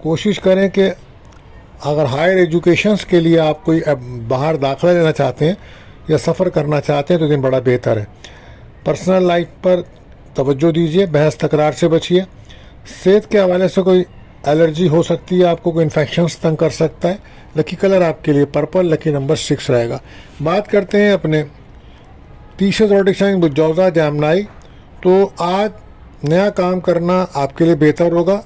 کوشش کریں کہ اگر ہائر ایجوکیشنس کے لیے آپ کوئی باہر داخلہ لینا چاہتے ہیں یا سفر کرنا چاہتے ہیں تو دن بڑا بہتر ہے۔ پرسنل لائف پر توجہ دیجیے، بحث تکرار سے بچیے۔ صحت کے حوالے سے کوئی الرجی ہو سکتی ہے، آپ کو کوئی انفیکشنس تنگ کر سکتا ہے۔ لکی کلر آپ کے لیے پرپل، لکی نمبر 6 رہے گا۔ بات کرتے ہیں اپنے تیسرے زوڈک سائن جوزا جامنائی۔ تو آج نیا کام کرنا آپ کے لیے بہتر ہوگا،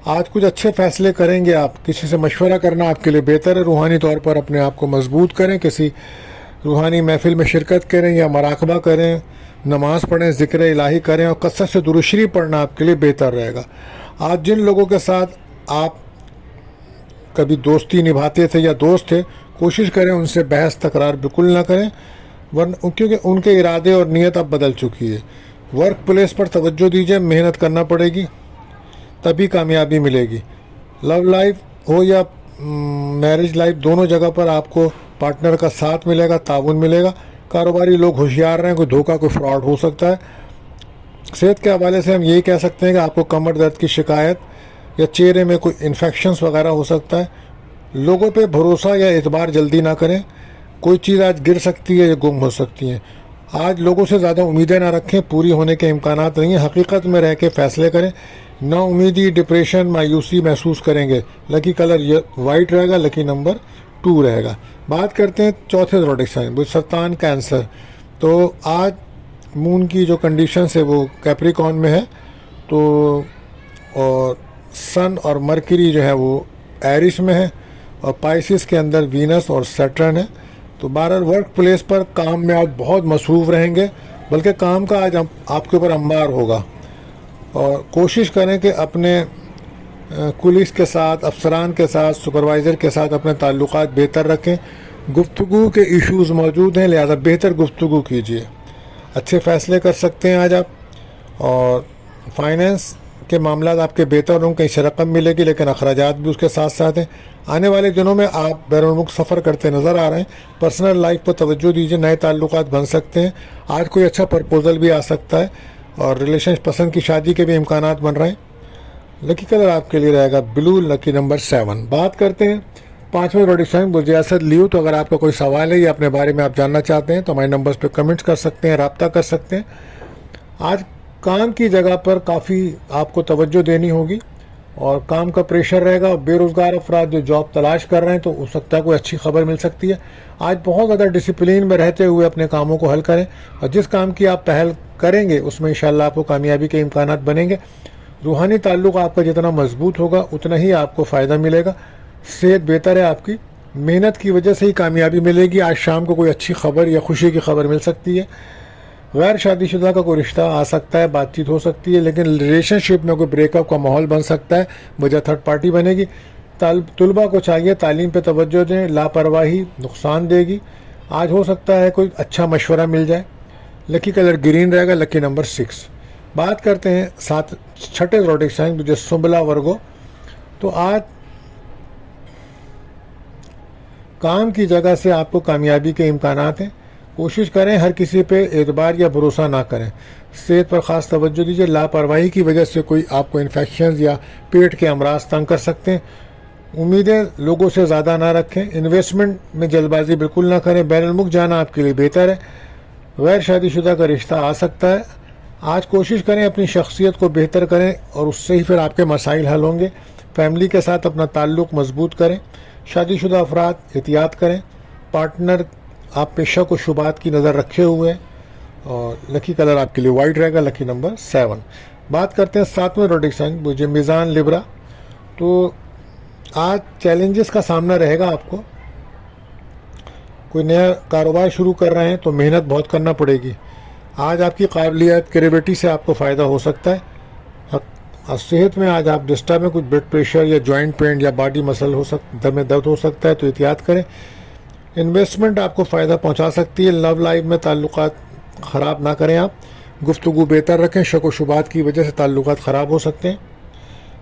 آج کچھ اچھے فیصلے کریں گے آپ، کسی سے مشورہ کرنا آپ کے لیے بہتر ہے۔ روحانی طور پر اپنے آپ کو مضبوط کریں، کسی روحانی محفل میں شرکت کریں یا مراقبہ کریں، نماز پڑھیں، ذکر الہی کریں اور کثرت سے درود شریف پڑھنا آپ کے لیے بہتر رہے گا۔ آج جن لوگوں کے ساتھ آپ کبھی دوستی نبھاتے تھے یا دوست تھے، کوشش کریں ان سے بحث تکرار بالکل نہ کریں، کیونکہ ان کے ارادے اور نیت اب بدل چکی ہے۔ ورک پلیس پر توجہ دیجیے، محنت کرنا پڑے گی تبھی کامیابی ملے گی۔ لو لائف ہو یا میرج لائف، دونوں جگہ پر آپ کو پارٹنر کا ساتھ ملے گا، تعاون ملے گا۔ کاروباری لوگ ہوشیار رہیں، کوئی دھوکہ، کوئی فراڈ ہو سکتا ہے۔ صحت کے حوالے سے ہم یہی کہہ سکتے ہیں کہ آپ کو کمر درد کی شکایت یا چہرے میں کوئی انفیکشنس وغیرہ ہو سکتا ہے۔ لوگوں پہ بھروسہ یا اعتبار جلدی نہ کریں، کوئی چیز آج گر سکتی ہے یا گم ہو سکتی ہیں۔ آج لوگوں سے زیادہ امیدیں نہ رکھیں، پوری ہونے کے امکانات نہیں ہیں، حقیقت میں رہ کے فیصلے کریں۔ نا امیدی، ڈپریشن، مایوسی محسوس کریں گے۔ لکی کلر وائٹ رہے گا، لکی نمبر 2 رہے گا۔ بات کرتے ہیں چوتھے زوڈک سائن سرطان کینسر۔ تو آج مون کی جو کنڈیشنس ہے وہ کیپریکون میں ہے، تو اور سن اور مرکری جو ہے وہ ایرس میں ہے، اور پائسس کے اندر وینس اور سیٹرن ہے۔ تو بہرحال ورک پلیس پر کام میں آج بہت مصروف رہیں گے، بلکہ کام کا آج آپ کے اوپر انبار ہوگا۔ اور کوشش کریں کہ اپنے کولیگز کے ساتھ، افسران کے ساتھ، سپروائزر کے ساتھ اپنے تعلقات بہتر رکھیں۔ گفتگو کے ایشوز موجود ہیں، لہذا بہتر گفتگو کیجیے۔ اچھے فیصلے کر سکتے ہیں آج آپ۔ اور فائنینس کے معاملات آپ کے بہتر ہوں، کہیں سے رقم ملے گی لیکن اخراجات بھی اس کے ساتھ ساتھ ہیں۔ آنے والے دنوں میں آپ بیرون ملک سفر کرتے نظر آ رہے ہیں۔ پرسنل لائف پر توجہ دیجیے، نئے تعلقات بن سکتے ہیں۔ آج کوئی اچھا پرپوزل بھی آ سکتا ہے اور ریلیشن پسند کی شادی کے بھی امکانات بن رہے ہیں۔ لکی کلر آپ کے لیے رہے گا بلو، لکی نمبر 7۔ بات کرتے ہیں پانچویں زوڈک سائن برجاسد لیو۔ تو اگر آپ کا کوئی سوال ہے یا اپنے بارے میں آپ جاننا چاہتے ہیں تو ہمارے نمبرز پہ کمنٹس کر سکتے ہیں، رابطہ کر سکتے ہیں۔ آج کام کی جگہ پر کافی آپ کو توجہ دینی ہوگی اور کام کا پریشر رہے گا، اور بے روزگار افراد جو جاب تلاش کر رہے ہیں تو ہو سکتا ہے کوئی اچھی خبر مل سکتی ہے۔ آج بہت زیادہ ڈسپلین میں رہتے ہوئے اپنے کاموں کو حل کریں، اور جس کام کی آپ پہل کریں گے اس میں انشاءاللہ آپ کو کامیابی کے امکانات بنیں گے۔ روحانی تعلق آپ کا جتنا مضبوط ہوگا اتنا ہی آپ کو فائدہ ملے گا۔ صحت بہتر ہے آپ کی، محنت کی وجہ سے ہی کامیابی ملے گی۔ آج شام کو کوئی اچھی خبر یا خوشی کی خبر مل سکتی ہے۔ غیر شادی شدہ کا کوئی رشتہ آ سکتا ہے، بات چیت ہو سکتی ہے، لیکن ریلیشن شپ میں کوئی بریک اپ کا ماحول بن سکتا ہے، وجہ تھرڈ پارٹی بنے گی۔ طلباء کو چاہیے تعلیم پہ توجہ دیں، لاپرواہی نقصان دے گی۔ آج ہو سکتا ہے کوئی اچھا مشورہ مل جائے۔ لکی کلر گرین رہے گا، لکی نمبر 6۔ بات کرتے ہیں چھٹے زوڈک سائن جو سنبلا ورگو۔ تو آج کام کی جگہ سے آپ کو کامیابی کے امکانات ہیں، کوشش کریں ہر کسی پہ اعتبار یا بھروسہ نہ کریں۔ صحت پر خاص توجہ دیجیے، لاپرواہی کی وجہ سے کوئی آپ کو انفیکشنز یا پیٹ کے امراض تنگ کر سکتے ہیں۔ امیدیں لوگوں سے زیادہ نہ رکھیں، انویسٹمنٹ میں جلد بازی بالکل نہ کریں۔ بین الملک جانا آپ کے لیے بہتر ہے۔ غیر شادی شدہ کا رشتہ آ سکتا ہے۔ آج کوشش کریں اپنی شخصیت کو بہتر کریں اور اس سے ہی پھر آپ کے مسائل حل ہوں گے۔ فیملی کے ساتھ اپنا تعلق مضبوط کریں۔ شادی شدہ افراد احتیاط کریں، پارٹنر آپ پہ شک و شبہات کی نظر رکھے ہوئے ہیں۔ اور لکی کلر آپ کے لیے وائٹ رہے گا، لکی نمبر 7۔ بات کرتے ہیں 7ویں زوڈک سائن مجھے میزان لبرا۔ تو آج چیلنجز کا سامنا رہے گا آپ کو۔ کوئی نیا کاروبار شروع کر رہے ہیں تو محنت بہت کرنا پڑے گی۔ آج آپ کی قابلیت، کریٹیوٹی سے آپ کو فائدہ ہو سکتا ہے۔ صحت میں آج آپ ڈسٹرب میں کچھ بلڈ پریشر یا جوائنٹ پین یا باڈی مسل میں درد ہو سکتا ہے، تو احتیاط کریں۔ انویسٹمنٹ آپ کو فائدہ پہنچا سکتی ہے۔ لو لائف میں تعلقات خراب نہ کریں آپ، گفتگو بہتر رکھیں، شک و شبہات کی وجہ سے تعلقات خراب ہو سکتے ہیں۔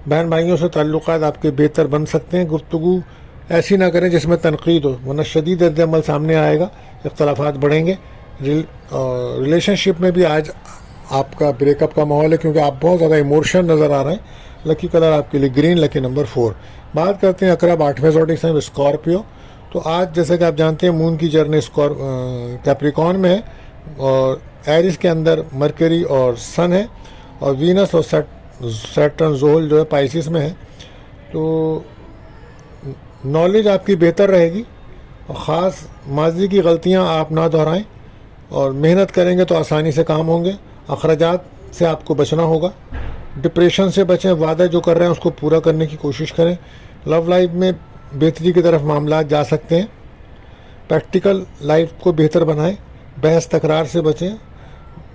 بہن بھائیوں سے تعلقات آپ کے بہتر بن سکتے ہیں۔ گفتگو ایسی نہ کریں جس میں تنقید ہو، ورنہ شدید رد عمل سامنے آئے گا، اختلافات بڑھیں گے۔ ریلیشن شپ میں بھی آج آپ کا بریک اپ کا ماحول ہے، کیونکہ آپ بہت زیادہ ایموشنل نظر آ رہے ہیں۔ لکی کلر آپ کے لیے گرین، لکی نمبر 4۔ بات کرتے ہیں اقرب 8ویں زوڈک سائن اسکارپیو۔ تو آج جیسے کہ آپ جانتے ہیں مون کی جرنی کیپریکون میں ہے، اور ایرس کے اندر مرکری اور سن ہے، اور وینس اور سیٹرن زحل جو ہے پائسس میں ہے۔ تو نالج آپ کی بہتر رہے گی، اور خاص ماضی کی غلطیاں آپ نہ دہرائیں، اور محنت کریں گے تو آسانی سے کام ہوں گے۔ اخراجات سے آپ کو بچنا ہوگا، ڈپریشن سے بچیں، وعدہ جو کر رہے ہیں اس کو پورا کرنے کی کوشش کریں۔ لو لائف میں بہتری کی طرف معاملات جا سکتے ہیں، پریکٹیکل لائف کو بہتر بنائیں، بحث تکرار سے بچیں،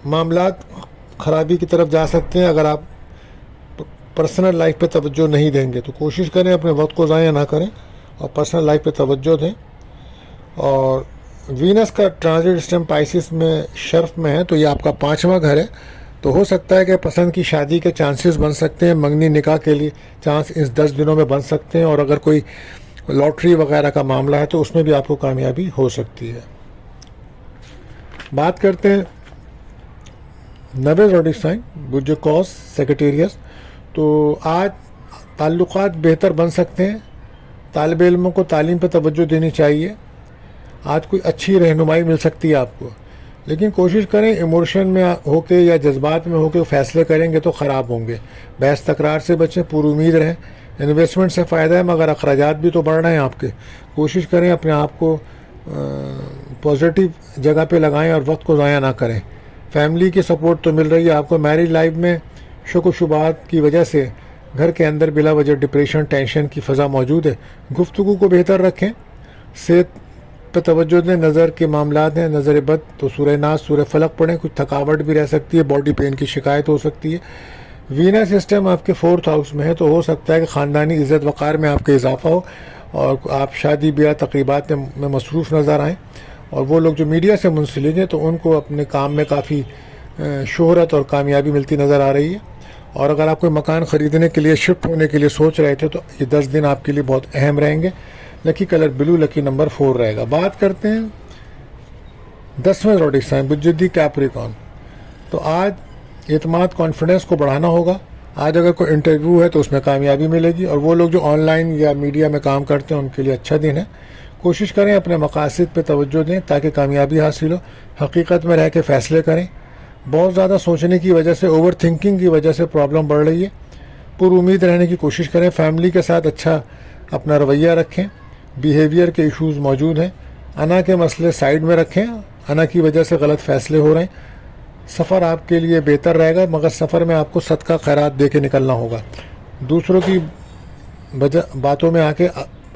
معاملات خرابی کی طرف جا سکتے ہیں اگر آپ پرسنل لائف پہ توجہ نہیں دیں گے۔ تو کوشش کریں اپنے وقت کو ضائع نہ کریں اور پرسنل لائف پہ توجہ دیں۔ اور وینس کا ٹرانزٹ سسٹم پائسس میں شرف میں ہے، تو یہ آپ کا 5واں گھر ہے، تو ہو سکتا ہے کہ پسند کی شادی کے چانسز بن سکتے ہیں، منگنی نکاح کے لیے چانس اس 10 دنوں میں بن سکتے ہیں، اور اگر کوئی لاٹری وغیرہ کا معاملہ ہے تو اس میں بھی آپ کو کامیابی ہو سکتی ہے۔ بات کرتے ہیں 9ویں زوڈک سائن برج قوس سیکریٹریس۔ تو آج تعلقات بہتر بن سکتے ہیں، طالب علموں کو تعلیم پہ توجہ دینی چاہیے، آج کوئی اچھی رہنمائی مل سکتی ہے آپ کو، لیکن کوشش کریں ایموشن میں ہو کے یا جذبات میں ہو کے فیصلے کریں گے تو خراب ہوں گے۔ بحث تکرار سے بچیں، پر امید رہیں، انویسٹمنٹ سے فائدہ ہے مگر اخراجات بھی تو بڑھ رہے ہیں آپ کے۔ کوشش کریں اپنے آپ کو پازیٹیو جگہ پہ لگائیں اور وقت کو ضائع نہ کریں۔ فیملی کی سپورٹ تو مل رہی ہے آپ کو۔ میرج لائف میں شک و شبہات کی وجہ سے گھر کے اندر بلا وجہ ڈپریشن، ٹینشن کی فضا موجود ہے۔ گفتگو کو بہتر رکھیں، صحت پہ توجہ دیں، نظر کے معاملات ہیں، نظر بد تو سورہ ناس، سورہ فلق پڑھیں، کچھ تھکاوٹ بھی رہ سکتی ہے، باڈی پین کی شکایت ہو سکتی ہے۔ وینس سسٹم آپ کے 4تھ ہاؤس میں ہے، تو ہو سکتا ہے کہ خاندانی عزت وقار میں آپ کا اضافہ ہو، اور آپ شادی بیاہ تقریبات میں مصروف نظر آئیں۔ اور وہ لوگ جو میڈیا سے منسلک ہیں تو ان کو اپنے کام میں کافی شہرت اور کامیابی ملتی نظر آ رہی ہے۔ اور اگر آپ کوئی مکان خریدنے کے لیے، شفٹ ہونے کے لیے سوچ رہے تھے تو یہ 10 دن آپ کے لیے بہت اہم رہیں گے۔ لکی کلر بلو، لکی نمبر 4 رہے گا۔ بات کرتے ہیں 10ویں زوڈک سائن برج کیپریکون۔ تو آج اعتماد، کانفیڈنس کو بڑھانا ہوگا۔ آج اگر کوئی انٹرویو ہے تو اس میں کامیابی ملے گی، اور وہ لوگ جو آن لائن یا میڈیا میں کام کرتے ہیں ان کے لیے اچھا دن ہے۔ کوشش کریں اپنے مقاصد پہ توجہ دیں تاکہ کامیابی حاصل ہو، حقیقت میں رہ کے فیصلے کریں۔ بہت زیادہ سوچنے کی وجہ سے، اوور تھنکنگ کی وجہ سے پرابلم بڑھ رہی ہے۔ پر امید رہنے کی کوشش کریں، فیملی کے ساتھ اچھا اپنا رویہ رکھیں۔ بیہیویئر کے ایشوز موجود ہیں، انا کے مسئلے سائیڈ میں رکھیں، انا کی وجہ سے غلط فیصلے ہو رہے ہیں۔ سفر آپ کے لیے بہتر رہے گا مگر سفر میں آپ کو صدقہ خیرات دے کے نکلنا ہوگا۔ دوسروں کی باتوں میں آ کے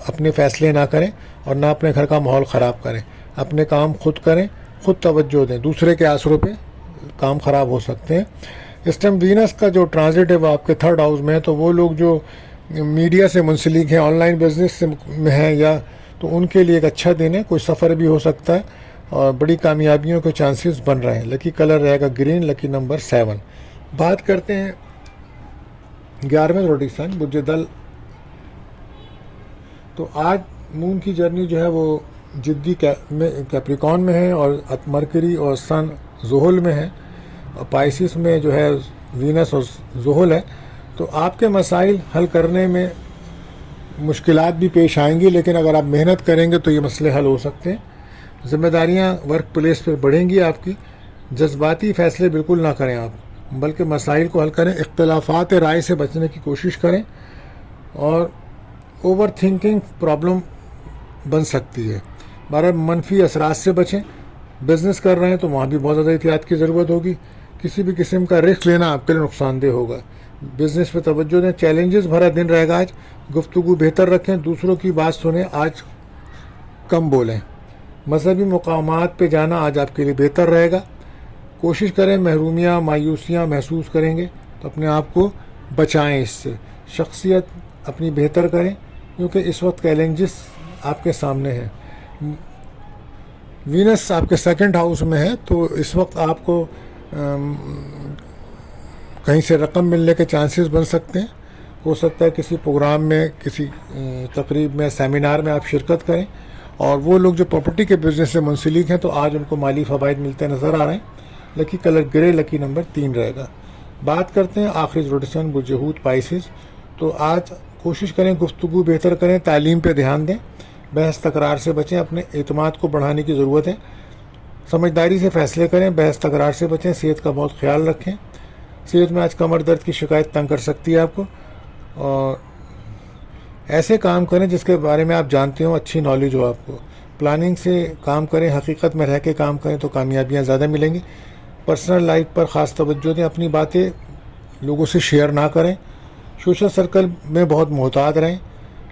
اپنے فیصلے نہ کریں اور نہ اپنے گھر کا ماحول خراب کریں۔ اپنے کام خود کریں، خود توجہ دیں، دوسرے کے آسروں پہ کام خراب ہو سکتے ہیں۔ اس ٹائم وینس کا جو ٹرانزٹ ہے وہ آپ کے 3rd ہاؤس میں ہے، تو وہ لوگ جو میڈیا سے منسلک ہیں، آن لائن بزنس میں ہیں، یا تو ان کے لیے ایک اچھا دن ہے، کوئی سفر بھی ہو سکتا ہے اور بڑی کامیابیوں کے چانسز بن رہے ہیں۔ لکی کلر رہے گا گرین، لکی نمبر 7۔ بات کرتے ہیں 11ویں زوڈک سائن برج دل۔ تو آج مون کی جرنی جو ہے وہ جدی کیپریکون میں ہے، اور مرکری اور سن زحل میں ہے، اور پائسس میں جو ہے وینس اور زحل ہے۔ تو آپ کے مسائل حل کرنے میں مشکلات بھی پیش آئیں گی، لیکن اگر آپ محنت کریں گے تو یہ مسئلے حل ہو سکتے ہیں۔ ذمہ داریاں ورک پلیس پہ بڑھیں گی آپ کی۔ جذباتی فیصلے بالکل نہ کریں آپ، بلکہ مسائل کو حل کریں۔ اختلافات رائے سے بچنے کی کوشش کریں، اور اوور تھنکنگ پرابلم بن سکتی ہے۔ بہرحال منفی اثرات سے بچیں۔ بزنس کر رہے ہیں تو وہاں بھی بہت زیادہ احتیاط کی ضرورت ہوگی۔ کسی بھی قسم کا رسک لینا آپ کے لیے نقصان دہ ہوگا۔ بزنس پہ توجہ دیں، چیلنجز بھرا دن رہے گا آج۔ گفتگو بہتر رکھیں، دوسروں کی بات سنیں، آج کم بولیں۔ مذہبی مقامات پہ جانا آج آپ کے لیے بہتر رہے گا۔ کوشش کریں، محرومیاں، مایوسیاں محسوس کریں گے تو اپنے آپ کو بچائیں اس سے۔ شخصیت اپنی بہتر کریں، کیونکہ اس وقت چیلنجز آپ کے سامنے ہیں۔ وینس آپ کے 2nd ہاؤس میں ہے، تو اس وقت آپ کو کہیں سے رقم ملنے کے چانسز بن سکتے ہیں۔ ہو سکتا ہے کسی پروگرام میں، کسی تقریب میں، سیمینار میں آپ شرکت کریں۔ اور وہ لوگ جو پراپرٹی کے بزنس سے منسلک ہیں تو آج ان کو مالی فوائد ملتے نظر آ رہے ہیں۔ لکی کلر گرے، لکی نمبر 3 رہے گا۔ بات کرتے ہیں آخری روٹیشن برج پائسز. تو آج کوشش کریں گفتگو بہتر کریں, تعلیم پہ دھیان دیں, بحث تکرار سے بچیں, اپنے اعتماد کو بڑھانے کی ضرورت ہے, سمجھداری سے فیصلے کریں, بحث تکرار سے بچیں, صحت کا بہت خیال رکھیں. صحت میں آج کمر درد کی شکایت تنگ کر سکتی ہے آپ کو, اور ایسے کام کریں جس کے بارے میں آپ جانتے ہو, اچھی نالج ہو آپ کو. پلاننگ سے کام کریں, حقیقت میں رہ کے کام کریں تو کامیابیاں زیادہ ملیں گی. پرسنل لائف پر خاص توجہ دیں, اپنی باتیں لوگوں سے شیئر نہ کریں. سوشل سرکل میں بہت محتاط رہیں.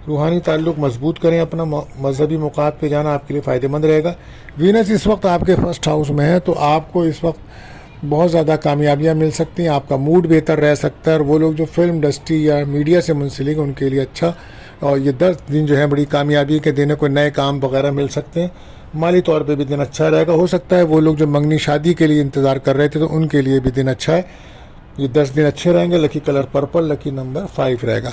روحانی تعلق مضبوط کریں, اپنا مذہبی موقعات پہ جانا آپ کے لیے فائدہ مند رہے گا. وینس اس وقت آپ کے فرسٹ ہاؤس میں ہے, تو آپ کو اس وقت بہت زیادہ کامیابیاں مل سکتی ہیں, آپ کا موڈ بہتر رہ سکتا ہے. اور وہ لوگ جو فلم انڈسٹری یا میڈیا سے منسلک ہیں ان کے لیے اچھا, اور یہ 10 دن جو ہے بڑی کامیابی کے دن ہے, کوئی نئے کام وغیرہ مل سکتے ہیں. مالی طور پہ بھی دن اچھا رہے گا. ہو سکتا ہے وہ لوگ جو منگنی شادی کے لیے انتظار کر رہے تھے تو ان کے لیے بھی دن اچھا ہے. یہ 10 دن اچھے رہیں گے. لکی کلر پرپل, لکی نمبر 5 رہے گا.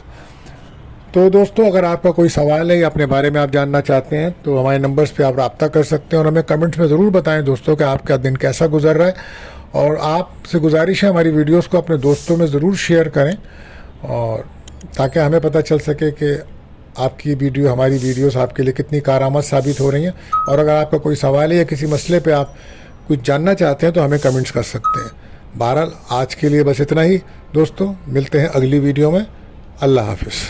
تو دوستو, اگر آپ کا کوئی سوال ہے یا اپنے بارے میں آپ جاننا چاہتے ہیں تو ہمارے نمبرز پہ آپ رابطہ کر سکتے ہیں, اور ہمیں کمنٹس میں ضرور بتائیں دوستوں کہ آپ کا دن کیسا گزر رہا ہے. اور آپ سے گزارش ہے ہماری ویڈیوز کو اپنے دوستوں میں ضرور شیئر کریں, اور تاکہ ہمیں پتہ چل سکے کہ آپ کی ویڈیو, ہماری ویڈیوز آپ کے لیے کتنی کارآمد ثابت ہو رہی ہیں. اور اگر آپ کا کوئی سوال ہے یا کسی مسئلے پہ آپ کچھ جاننا چاہتے ہیں تو ہمیں کمنٹس کر سکتے ہیں. بہرحال آج کے لیے بس اتنا ہی دوستوں, ملتے ہیں اگلی ویڈیو میں. اللہ حافظ.